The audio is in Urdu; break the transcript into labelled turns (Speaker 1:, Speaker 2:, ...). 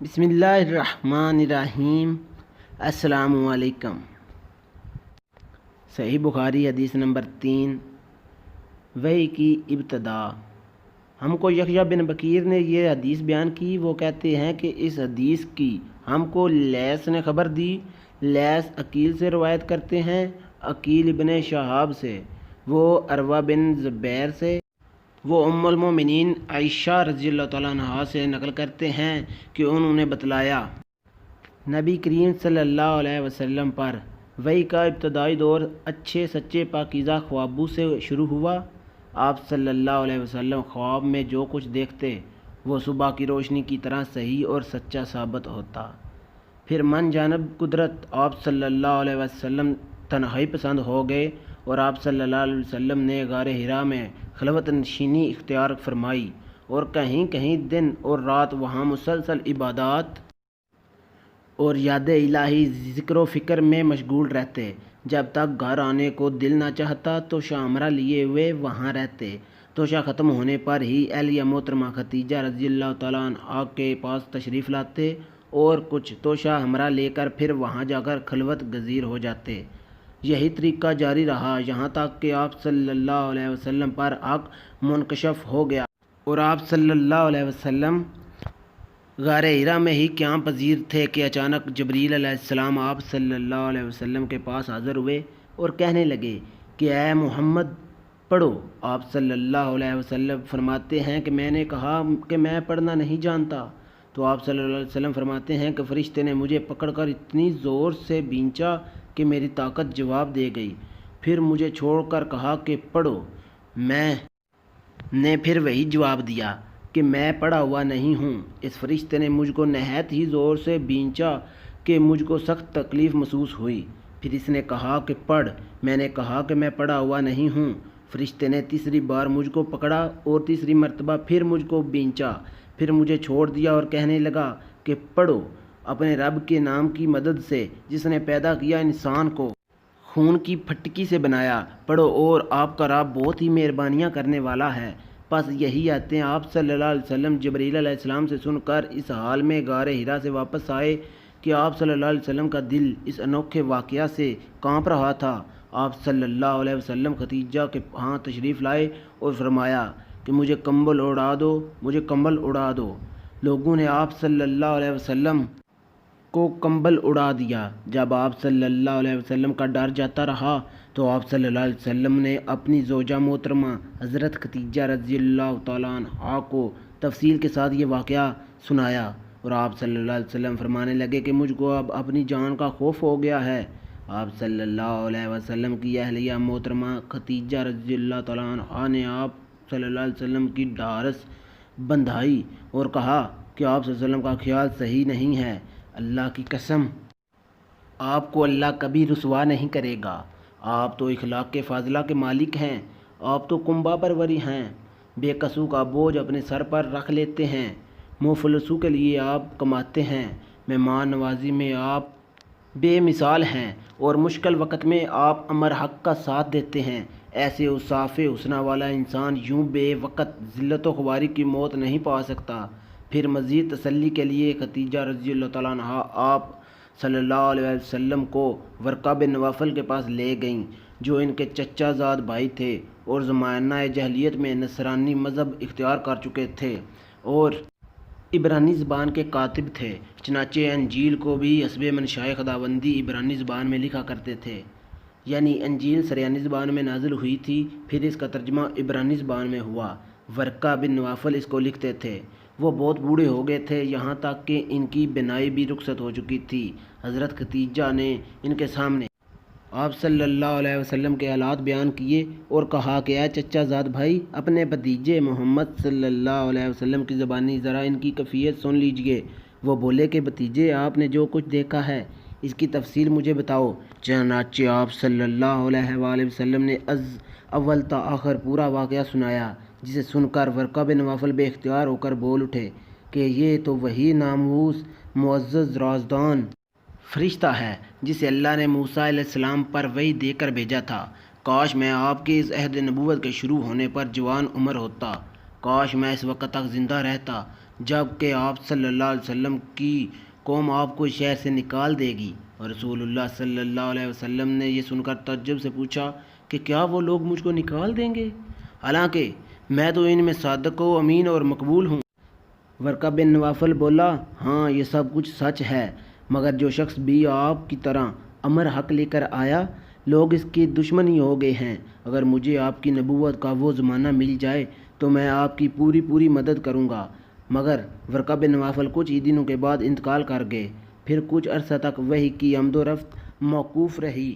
Speaker 1: بسم اللہ الرحمن الرحیم۔ السلام علیکم۔ صحیح بخاری حدیث نمبر 3، وحی کی ابتدا۔ ہم کو یحییٰ بن بکیر نے یہ حدیث بیان کی۔ وہ کہتے ہیں کہ اس حدیث کی ہم کو لیث نے خبر دی۔ لیث عقیل سے روایت کرتے ہیں، عقیل ابن شہاب سے، وہ عروہ بن زبیر سے، وہ ام المومنین عائشہ رضی اللہ تعالیٰ عنہا سے نقل کرتے ہیں کہ انہوں نے بتلایا نبی کریم صلی اللہ علیہ وسلم پر وحی کا ابتدائی دور اچھے سچے پاکیزہ خوابوں سے شروع ہوا۔ آپ صلی اللہ علیہ وسلم خواب میں جو کچھ دیکھتے وہ صبح کی روشنی کی طرح صحیح اور سچا ثابت ہوتا۔ پھر من جانب قدرت آپ صلی اللہ علیہ وسلم تنہائی پسند ہو گئے اور آپ صلی اللہ علیہ وسلم نے غار حرا میں خلوت نشینی اختیار فرمائی اور کہیں کہیں دن اور رات وہاں مسلسل عبادات اور یاد الہی ذکر و فکر میں مشغول رہتے۔ جب تک گھر آنے کو دل نہ چاہتا تو شامرہ لیے ہوئے وہاں رہتے۔ توشہ ختم ہونے پر ہی اہلیہ محترمہ خدیجہ رضی اللہ تعالیٰ عنہا کے پاس تشریف لاتے اور کچھ توشہ ہمراہ لے کر پھر وہاں جا کر خلوت گزیر ہو جاتے۔ یہی طریقہ جاری رہا یہاں تک کہ آپ صلی اللہ علیہ وسلم پر حق منکشف ہو گیا اور آپ صلی اللہ علیہ وسلم غار حرا میں ہی قیام پذیر تھے کہ اچانک جبریل علیہ السلام آپ صلی اللہ علیہ وسلم کے پاس حاضر ہوئے اور کہنے لگے کہ اے محمد پڑھو۔ آپ صلی اللہ علیہ وسلم فرماتے ہیں کہ میں نے کہا کہ میں پڑھنا نہیں جانتا، تو آپ صلی اللہ علیہ وسلم فرماتے ہیں کہ فرشتے نے مجھے پکڑ کر اتنی زور سے بھینچا کہ میری طاقت جواب دے گئی، پھر مجھے چھوڑ کر کہا کہ پڑھو۔ میں نے پھر وہی جواب دیا کہ میں پڑھا ہوا نہیں ہوں۔ اس فرشتے نے مجھ کو نہایت ہی زور سے بھینچا کہ مجھ کو سخت تکلیف محسوس ہوئی۔ پھر اس نے کہا کہ پڑھ۔ میں نے کہا کہ میں پڑھا ہوا نہیں ہوں۔ فرشتے نے تیسری بار مجھ کو پکڑا اور تیسری مرتبہ پھر مجھ کو بھینچا، پھر مجھے چھوڑ دیا اور کہنے لگا کہ پڑھو اپنے رب کے نام کی مدد سے جس نے پیدا کیا انسان کو خون کی پھٹکی سے بنایا، پڑھو اور آپ کا رب بہت ہی مہربانیاں کرنے والا ہے۔ بس یہی آتے ہیں آپ صلی اللہ علیہ وسلم جبریل علیہ السلام سے سن کر اس حال میں غار حرا سے واپس آئے کہ آپ صلی اللہ علیہ وسلم کا دل اس انوکھے واقعہ سے کانپ رہا تھا۔ آپ صلی اللہ علیہ وسلم خدیجہ کے ہاں تشریف لائے اور فرمایا کہ مجھے کمبل اڑا دو، مجھے کمبل اڑا دو۔ لوگوں نے آپ صلی اللہ علیہ وسلم کو کمبل اڑا دیا۔ جب آپ صلی اللہ علیہ وسلم کا ڈر جاتا رہا تو آپ صلی اللہ علیہ وسلم نے اپنی زوجہ محترمہ حضرت خدیجہ رضی اللہ تعالیٰ عنہا کو تفصیل کے ساتھ یہ واقعہ سنایا اور آپ صلی اللہ علیہ وسلم فرمانے لگے کہ مجھ کو اب اپنی جان کا خوف ہو گیا ہے۔ آپ صلی اللہ علیہ وسلم کی اہلیہ محترمہ خدیجہ رضی اللہ تعالیٰ عنہا نے آپ صلی اللہ علیہ وسلم کی ڈھارس بندھائی اور کہا کہ آپ صلی اللہ علیہ وسلم کا خیال صحیح نہیں ہے، اللہ کی قسم آپ کو اللہ کبھی رسوا نہیں کرے گا۔ آپ تو اخلاق کے فاضلہ کے مالک ہیں، آپ تو کنبہ پروری ہیں، بے کسوں کا بوجھ اپنے سر پر رکھ لیتے ہیں، مفلسوں کے لیے آپ کماتے ہیں، مہمان نوازی میں آپ بے مثال ہیں اور مشکل وقت میں آپ امر حق کا ساتھ دیتے ہیں۔ ایسے اوصاف حسنہ والا انسان یوں بے وقت ذلت و خواری کی موت نہیں پا سکتا۔ پھر مزید تسلی کے لیے خدیجہ رضی اللہ تعالیٰ عنہا آپ صلی اللہ علیہ وسلم کو ورقہ بن نوفل کے پاس لے گئیں جو ان کے چچا زاد بھائی تھے اور زمانہ جاہلیت میں نصرانی مذہب اختیار کر چکے تھے اور عبرانی زبان کے کاتب تھے، چنانچہ انجیل کو بھی حسب منشائے خداوندی عبرانی زبان میں لکھا کرتے تھے۔ یعنی انجیل سریانی زبان میں نازل ہوئی تھی، پھر اس کا ترجمہ عبرانی زبان میں ہوا۔ ورقہ بن نوفل اس کو لکھتے تھے۔ وہ بہت بوڑھے ہو گئے تھے، یہاں تک کہ ان کی بینائی بھی رخصت ہو چکی تھی۔ حضرت خدیجہ نے ان کے سامنے آپ صلی اللہ علیہ وسلم کے حالات بیان کیے اور کہا کہ اے چچا زاد بھائی، اپنے بھتیجے محمد صلی اللہ علیہ وسلم کی زبانی ذرا ان کی کیفیت سن لیجئے۔ وہ بولے کہ بھتیجے، آپ نے جو کچھ دیکھا ہے اس کی تفصیل مجھے بتاؤ۔ چنانچہ آپ صلی اللہ علیہ وآلہ وسلم نے از اول تا آخر پورا واقعہ سنایا، جسے سن کر ورقہ بن نوفل بے اختیار ہو کر بول اٹھے کہ یہ تو وہی ناموس معزز رازدان فرشتہ ہے جسے اللہ نے موسیٰ علیہ السلام پر وحی دے کر بھیجا تھا۔ کاش میں آپ کے اس عہد نبوت کے شروع ہونے پر جوان عمر ہوتا، کاش میں اس وقت تک زندہ رہتا جب کہ آپ صلی اللہ علیہ وسلم کی قوم آپ کو شہر سے نکال دے گی۔ اور رسول اللہ صلی اللہ علیہ وسلم نے یہ سن کر تعجب سے پوچھا کہ کیا وہ لوگ مجھ کو نکال دیں گے، حالانکہ میں تو ان میں صادق و امین اور مقبول ہوں۔ ورقہ بن نوفل بولا، ہاں یہ سب کچھ سچ ہے، مگر جو شخص بھی آپ کی طرح امر حق لے کر آیا، لوگ اس کی دشمن ہی ہو گئے ہیں۔ اگر مجھے آپ کی نبوت کا وہ زمانہ مل جائے تو میں آپ کی پوری مدد کروں گا۔ مگر ورقہ بن نوفل کچھ ہی دنوں کے بعد انتقال کر گئے۔ پھر کچھ عرصہ تک وحی کی آمد و رفت موقوف رہی۔